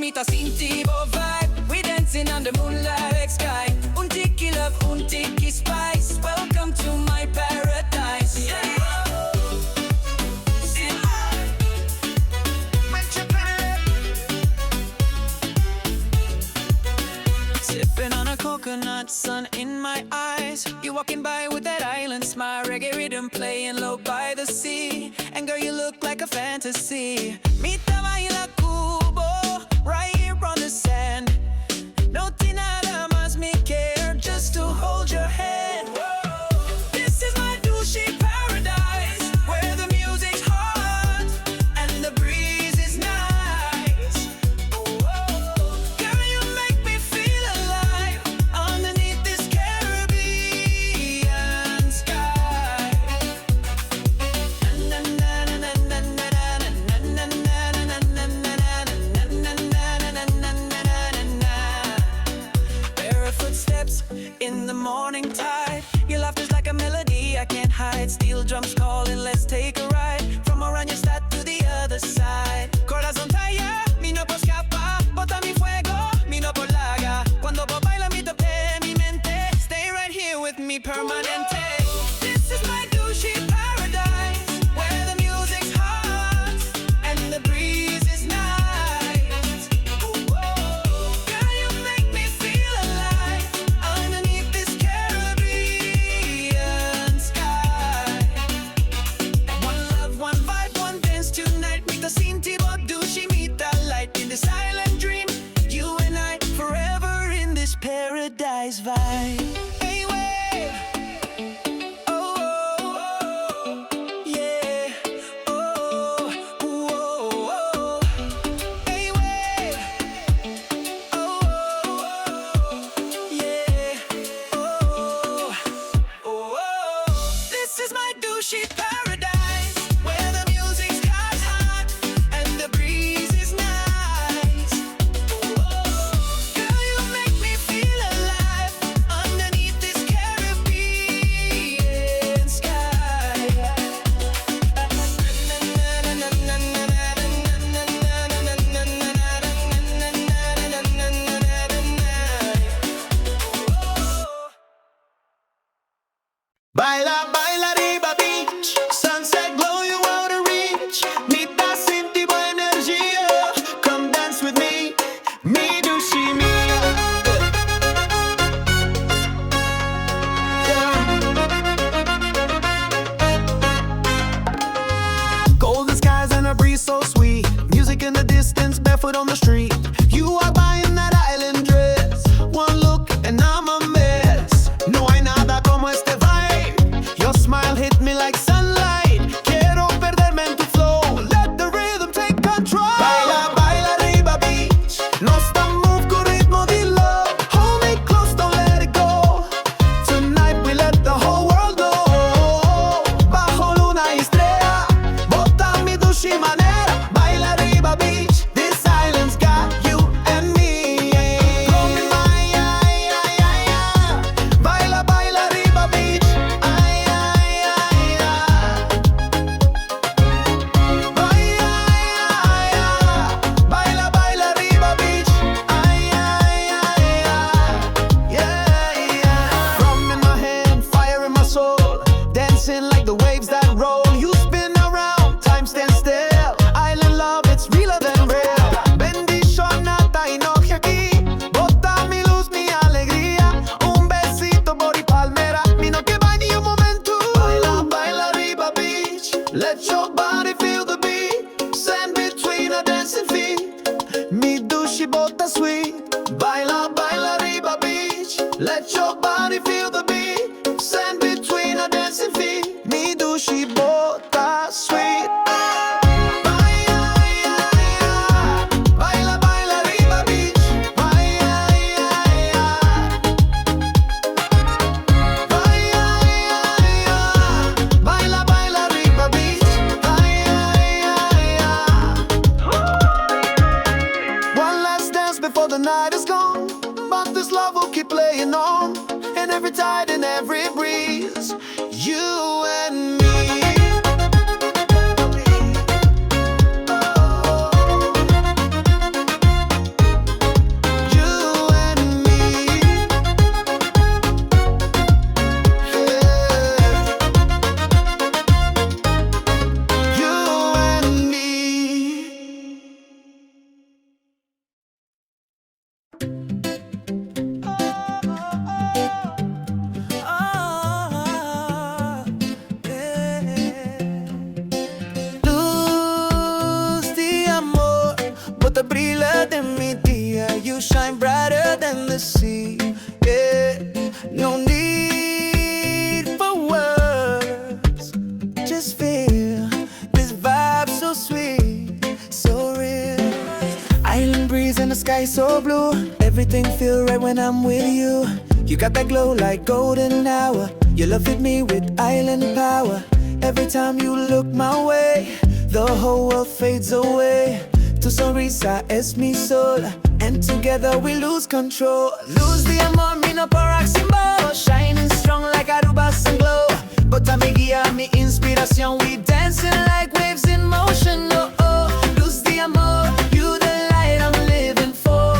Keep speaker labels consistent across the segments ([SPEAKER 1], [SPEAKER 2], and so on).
[SPEAKER 1] mit der Sinti-Bo Vibe. We dancing on the moonlight like sky. Un tiki love, un tiki spice. Welcome to my paradise. Yeah. Sipping on a coconut, sun in my eyes. You walking by with that island smile. Reggae rhythm playing low by the sea. And girl, you look like a fantasy. Mita baila cubo, right here on the sand. No nada más me care, just to hold your hand. This is my Dushi Paradise, where the music's hot and the breeze is nice. Girl, you make me feel alive underneath this Caribbean sky. Barefoot steps in the morning tide. Your laughter's like a melody I can't hide. Steel drums calling, let's take a ride. From Oranjestad to the other side. Corazón talla, mi no puedo escapar. Bota mi fuego, mi no por laga. Cuando vos baila mi tope mi mente. Stay right here with me permanente. This is my Dushi Paradise, where the music's hot and the breeze is nice. Girl, you make me feel alive underneath this Caribbean sky. One love, one vibe, one dance tonight. Meet the Sinti-Bo Dushi, meet the light in this silent dream. You and I forever in this paradise vibe. Hey, wave. Oh, oh, oh, yeah. Oh, oh, oh. Hey, wave. Oh, oh, yeah. Oh, oh. This is my Dushi Paradise, where the music's hot and the breeze is nice. Girl, you make me feel alive underneath this Caribbean sky.
[SPEAKER 2] Baila, baila, Riba Beach. Sunset glow, you out of reach. Need that Sinti-Bo energia. Come dance with me. Me Dushi mia. Golden skies and a breeze so sweet. Music in the distance, barefoot on the street. You are buying that island dress. One look and I'm a mess. No hay nada como este vibe. Your smile hit me like sunlight. Quiero perderme en tu flow. Let the rhythm take control. Baila, baila, Riba Beach. No stop, move con ritmo de love. Hold me close, don't let it go. Tonight we let the whole world know. Bajo luna y estrella, bota mi Dushi manera. Baila, Riba Beach. This island's got you and me. Blow me my eye, eye, eye, eye. Baila, baila, Riba Beach. Ay, ay, ay, ay. Baila, ay, ay, ay. Baila, baila, Riba Beach. Ay, ay, ay, ay. Yeah, yeah. Drum in my hand, fire in my soul. Dancing like the waves that roll. You spin around, time stands still. Island love, it's realer than real. Bendición nata y noche aquí. Bota mi luz, mi alegría. Un besito, body palmera. Mi no que va ni un momento. Baila, baila, Riba Beach. Let your body feel the beat. Sand between our dancing feet. Mi Dushi bota sweet. Baila, baila, Riba Beach. Let your body feel the beat. Sand between our dancing feet. Mi Dushi bota sweet. Baila, baila, Riba Beach. Baila, baila, baila, Riba Beach. One last dance before the night is gone. But this love will keep playing on. And every tide and every breeze, you and me. the sky so blue. Everything feel right when I'm with you. You got that glow like golden hour. Your love hit me with island power. Every time you look my way, the whole world fades away. Tu sonrisa es mi sol, and together we lose control. Luz Di Amor, mi no por symbol, shining strong like Aruba and glow. Bota mi guía, mi inspiración. We dancing like waves in motion. Oh oh, Luz Di Amor, you the light I'm living for.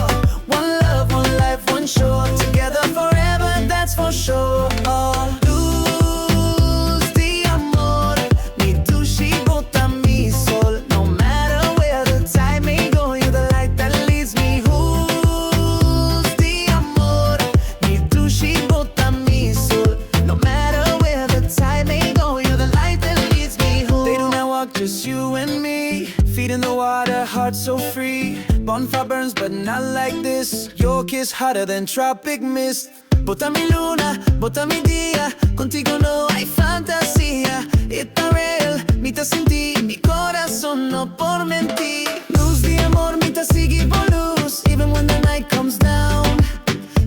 [SPEAKER 2] One love, one life, one show. Together forever, that's for sure. Oh, Luz Di Amor, mi Dushi bota mi sol. No matter where the tide may go, you're the light that leads me. Luz Di Amor, mi Dushi bota mi sol. No matter where the tide may go, you're the light that leads me home. They do not walk, just you and me. Feet in the water, heart so free. Bonfire burns, but not like this. Your kiss hotter than tropic mist. Bota mi luna, bota mi día. Contigo no hay fantasía. It's real, mitad sin ti. Mi corazón no por mentir. Luz Di Amor, mitad sigue por luz. Even when the night comes down,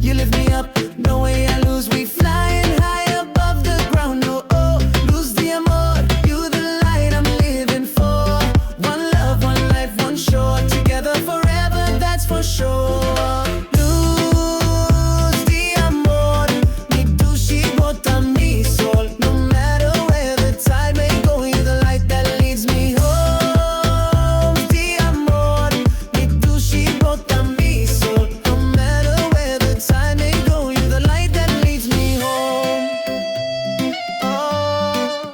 [SPEAKER 2] you lift me up, no way I lose. We flying high above the ground. Oh oh, Luz Di Amor, you the light I'm living for. One love, one life, one show. Together forever, that's for sure. Luz Di Amor, mi Dushi bota mi sol. No matter where the tide may go, you're the light that leads me home. Di Amor, mi Dushi bota mi sol. No matter where the tide may go, you're the light that leads me home. Oh.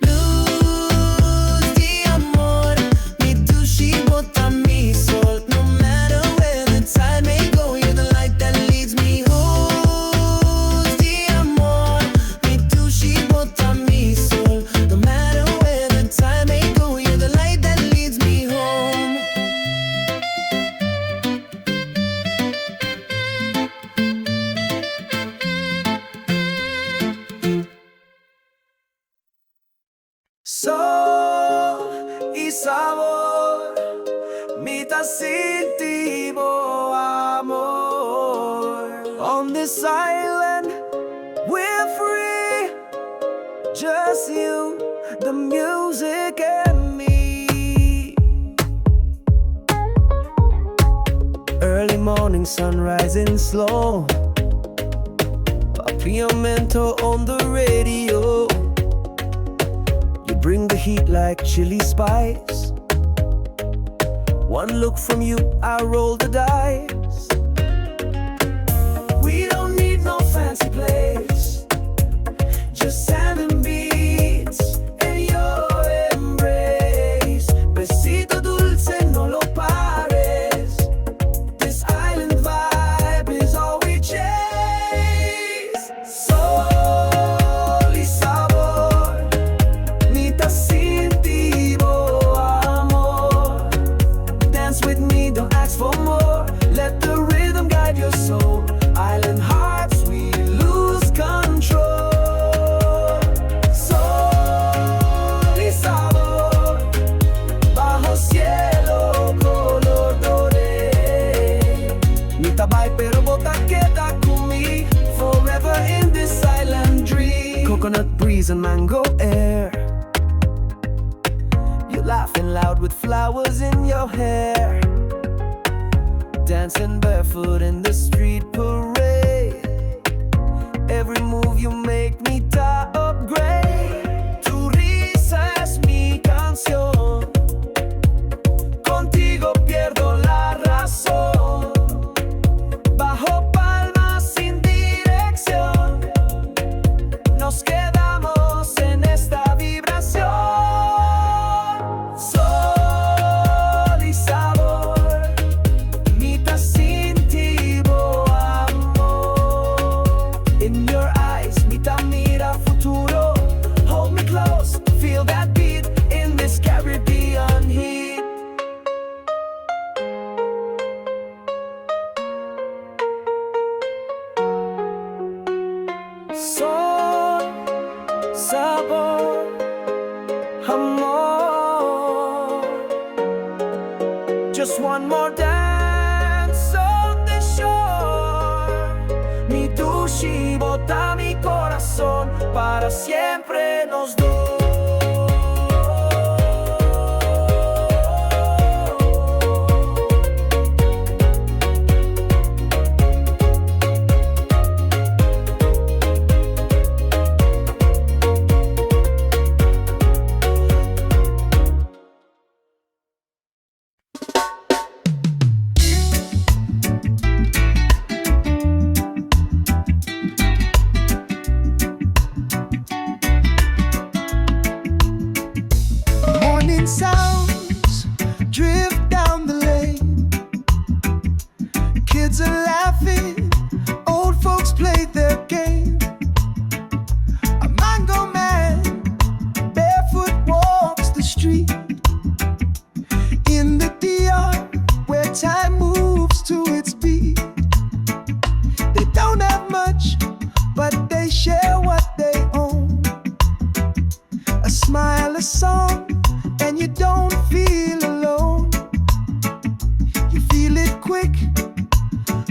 [SPEAKER 2] Luz Di Amor, mi Dushi bota mi sol. No matter where the tide may go, you're the light that leads me home. Di Amor, mi Dushi bota mi sol. No matter where the tide may go, you're the light that leads me home. Sol y sabor, mitad instintivo amor. On this island, we're free. Just you, the music, and me. Early morning sun rising slow. Papiamento on the radio. You bring the heat like chili spice. One look from you, I roll the dice. We don't need no fancy place, just sand and beats and your embrace. Besito dulce, no lo pares. This island vibe is all we chase. Sol y sabor, mitad instintivo amor. Dance with me, don't ask for more. Let the rhythm guide your soul. Island hearts, we lose control. Sol y sabor, bajo cielo color doré. Mi tabay pero bota queda con me. Forever in this island dream. Coconut breeze and mango air. You're laughing loud with flowers in your hair. Dancing barefoot in the street parade. Every move you make me to upgrade. Tu risa es mi canción. Contigo pierdo la razón. Bajo palmas sin dirección, nos quedamos en esta vibración. Sol y sabor, mitad instintivo amor. In your eyes, mitad mira futuro. Hold me close, feel that beat in this Caribbean heat. Sol, sabor, amor.
[SPEAKER 1] Just one more dance on the shore. Mi Dushi bota mi corazón, para siempre nos dos.
[SPEAKER 2] Sounds drift down the lane. Kids are laughing, old folks play their game. A mango man barefoot walks the street in the DR where time moves to its beat. They don't have much, but they share what they own. A smile, a song, and you don't feel alone. You feel it quick,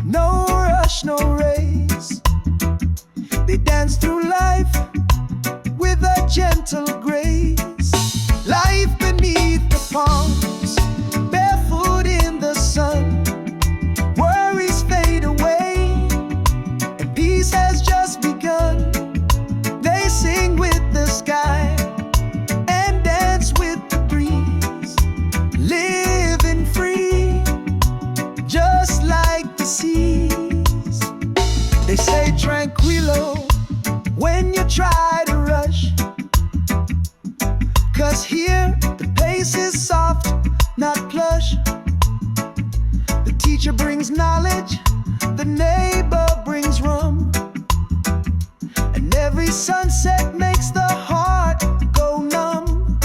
[SPEAKER 2] no rush, no race. They dance through life with a gentle grace. Life beneath the palms, barefoot in the sun. Worries fade away, and peace has just begun. They sing with the sky and dance with the breeze, living free, just like the seas. They say tranquilo when you try to rush, 'cause here the pace is soft, not plush. The teacher brings knowledge, the neighbor brings rum, and every sunset makes the heart go numb.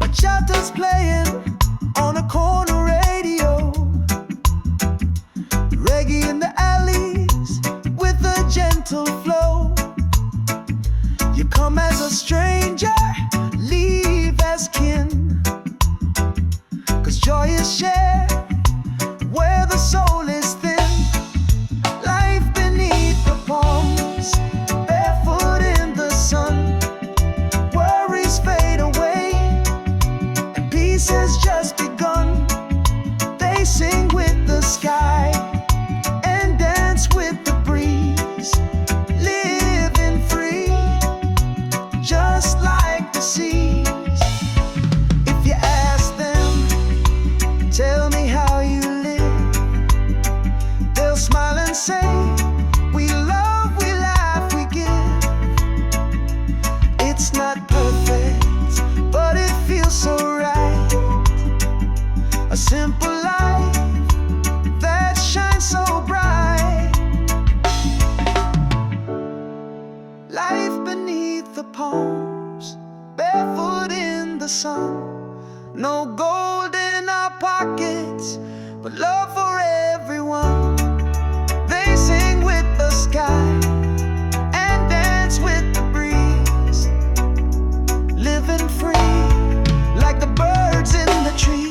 [SPEAKER 2] Bachatas playing on a corner radio, reggae in the alleys with a gentle flow. You come as a stranger, leave as kin, 'cause joy is shared where the soul is thin. Life beneath the palms, barefoot in the sun. Worries fade away, and peace has just begun. They sing with the sky and dance with the breeze, living free, just like the seas. If you ask them, tell me how you live, they'll smile and say, we love, we laugh, we give. It's not perfect, but it feels so right. A simple life that shines so bright. Life beneath the palms, barefoot in the sun. No gold in our pockets, but love for everyone. They sing with the sky and dance with the breeze, living free like the birds in the trees.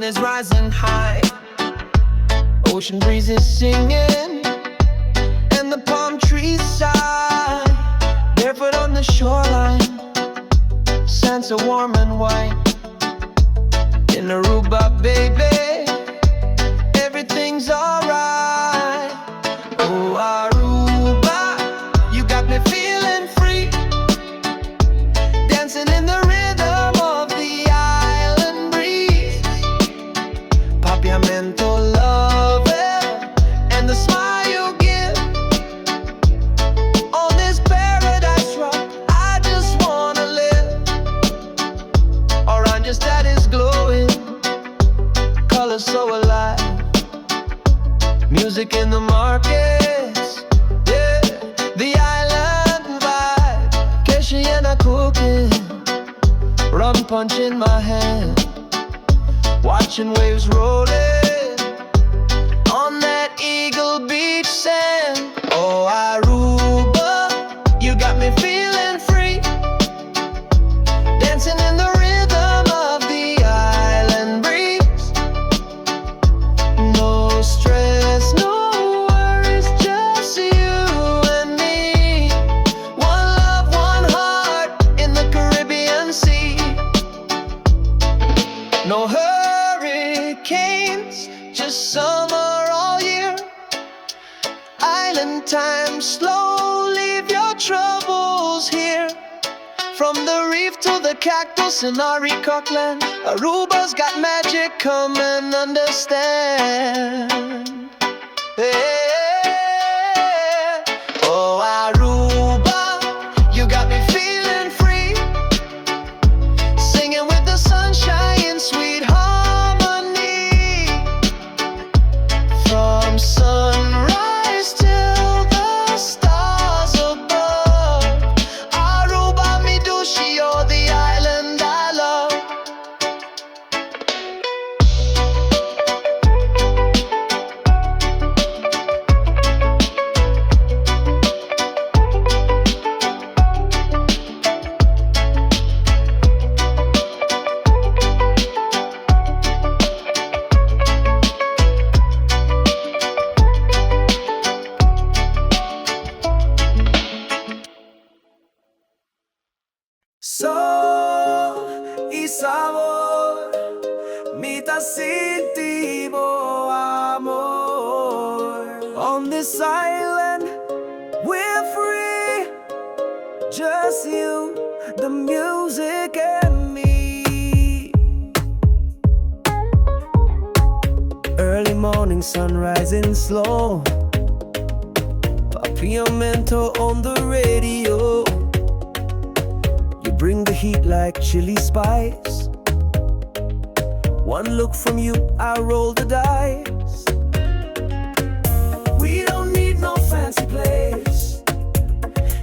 [SPEAKER 1] is rising high. Ocean breezes singing, and the palm trees sigh. Barefoot on the shoreline, sand so warm and white. In Aruba, baby, everything's alright. Oh, Aruba, you got me feeling free.
[SPEAKER 2] music in the markets. Yeah, the island vibe. Keshi and I cooking, rum punch in my hand, watching waves rolling on that Eagle Beach sand. Oh, Aruba, you got me feeling free, dancing in the rhythm of the island breeze. No stress, no worries, just you and me. One love, one heart in the Caribbean Sea. No hurricanes, just summer all year. Island time, slow, leave your troubles here. From the reef to the cactus in Cockland, Aruba's got magic, come and understand. Yeah. Oh, Aruba, you got me feeling free, singing with the sunshine in sweet harmony. From sunrise till the stars above, Aruba, mi Dushi, you're the island I love.
[SPEAKER 1] Sol y sabor, mitad sentimo amor. On this island, we're free, just you, the music and me. Early morning sun rising slow, Papiamento on the radio. Bring the heat like chili spice. One look from you, I roll the dice. We don't need no fancy place,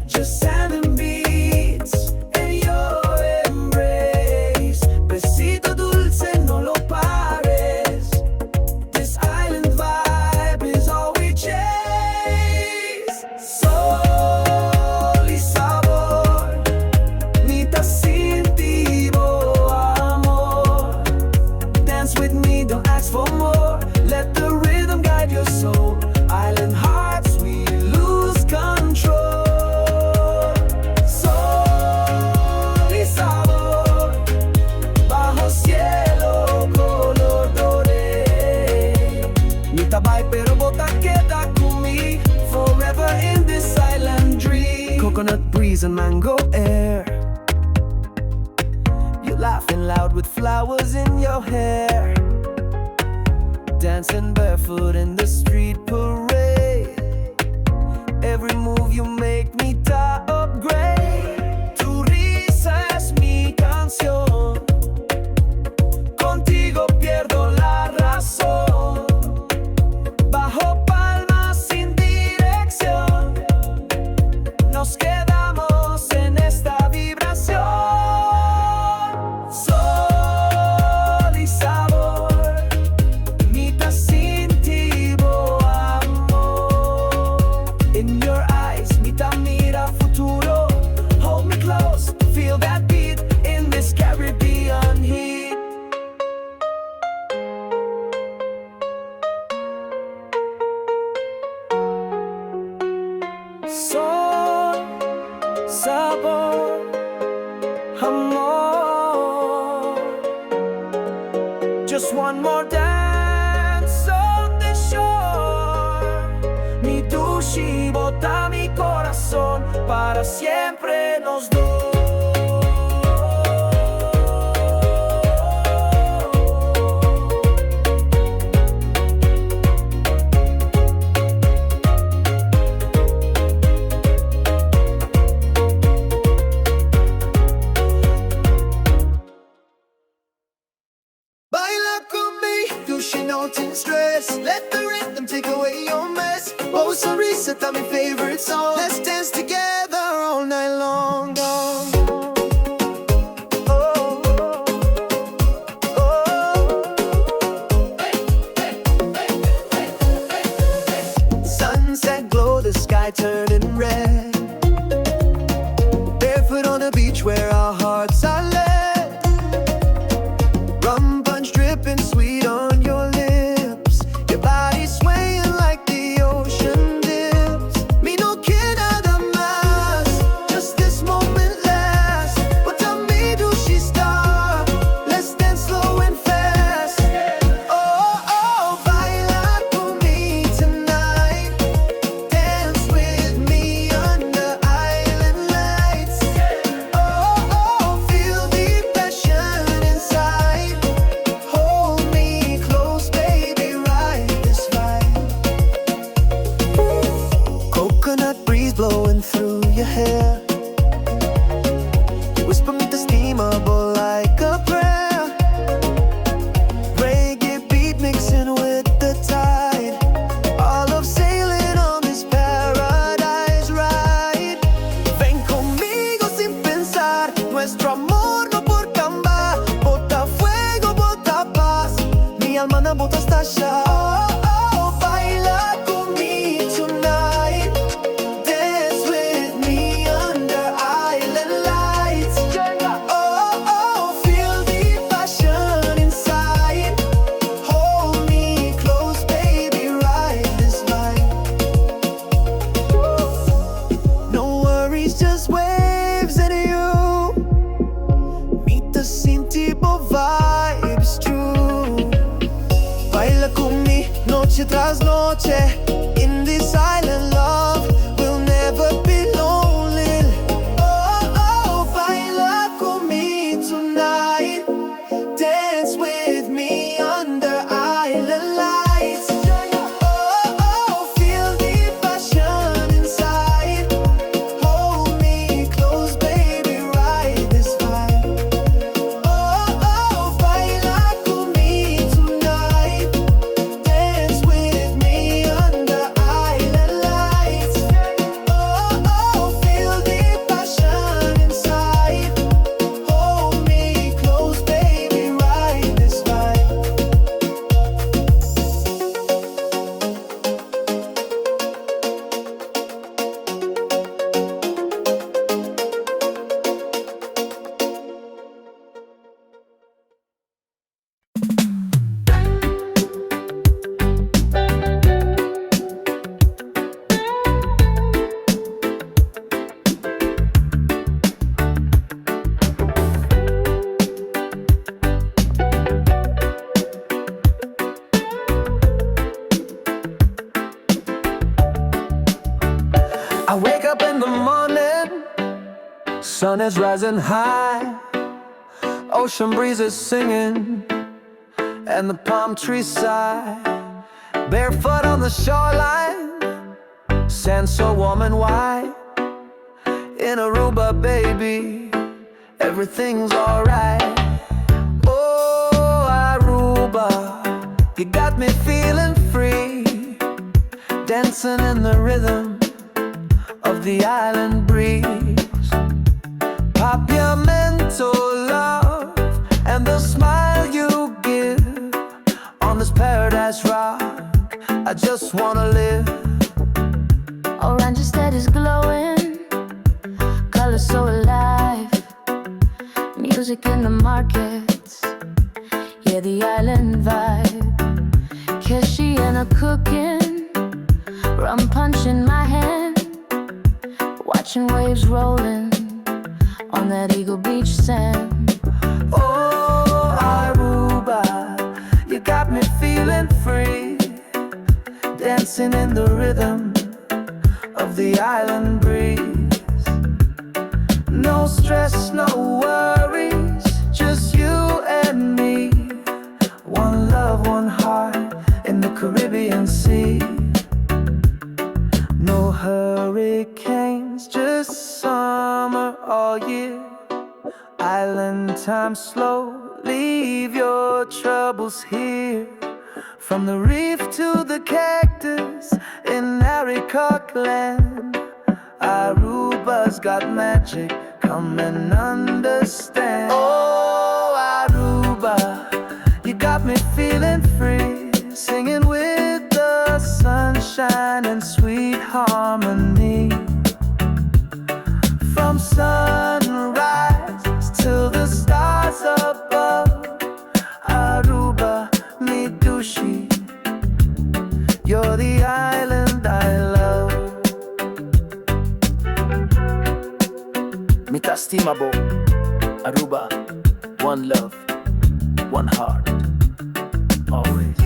[SPEAKER 1] just sand and beats and your embrace. Besito dulce, no lo pares. This island vibe is all we chase. Sol y sabor, sentimo amor. Dance with me, don't ask for more. Let the rhythm guide your soul. Island hearts, we lose control. Sol y sabor, bajo cielo color doré. Mi tabay pero bota queda con me, forever in this island dream. Coconut breeze and mango air, laughing loud with flowers in your hair, dancing barefoot in the street parade. Every move you make me to upgrade. Tu risa es mi canción, contigo pierdo la razón. Bajo palmas sin dirección, nos quedamos en esta vibración. Sol, sabor, amor. Just one more dance on the shore. Mi Dushi bota mi corazón, para siempre los dos.
[SPEAKER 2] Baila con me, Dushi, no stress. Let the rhythm take away your Esta mi favorite song. Let's dance together all night long. Sunset glow, the sky turning red. Barefoot on the beach where our hearts are led. Rum punch dripping sweet on your lips. Your body swaying like the ocean dips. Me no quiero nada más, just this moment lasts. But tell me, do she stop? Let's dance slow and fast. Oh, oh, baila con me tonight. Dance with me under island lights. Oh, oh, feel the passion inside. Hold me close, baby, ride this vibe. Coconut breeze blowing through your hair. Whisper me the steamable like a prayer. Reggae beat mixing with the tide. All of sailing on this paradise ride. Ven conmigo sin pensar. Nuestro amor no por cambiar. Bota fuego, bota paz. Mi alma na bota estallar. Oh, oh, baila con me tonight. Dance with me under island lights. Oh, oh, feel the passion inside. Hold me close, baby, ride this vibe. No worries, just waves and you. Meet the Sintibo vibes true. Baila con me noche tras noche. In this island love, we'll never be lonely. Oh, oh, baila con me tonight. Dance with me under island lights. Oh, oh, feel the passion inside. Hold me close, baby, ride this vibe. Oh, oh, baila con me tonight. Dance with me under island lights. Oh, oh, feel the passion inside. Hold me close, baby, ride this vibe. I wake up in the morning, sun is rising high, ocean breeze is singing, and the palm trees sigh. Barefoot on the shoreline, sand so warm and white. In Aruba, baby, everything's alright. Oh, Aruba, you got me feeling free, dancing in the rhythm of the island breeze. Papiamento love and the smile you give on this paradise rock. I just wanna live.
[SPEAKER 3] Orange instead is glowing, colors so alive. Music in the markets, yeah, the island vibe. Keshi and a cooking, rum punch in my hand, watching waves rolling on that Eagle Beach sand.
[SPEAKER 2] Oh, Aruba, you got me feeling free, dancing in the rhythm of the island breeze. No stress, no worries, just you and me. One love, one heart in the Caribbean Sea. No hurricanes, just summer all year. Island time slow, leave your troubles here. From the reef to the cactus in Aricoc, land. Aruba's got magic, come and understand. Oh, Aruba, you got me feeling free, singing with the sunshine and sweet harmony. From sunrise till the stars above, Aruba, me Dushi, you're the island I love. Mi t'estimabo, Aruba, one love, one heart, always.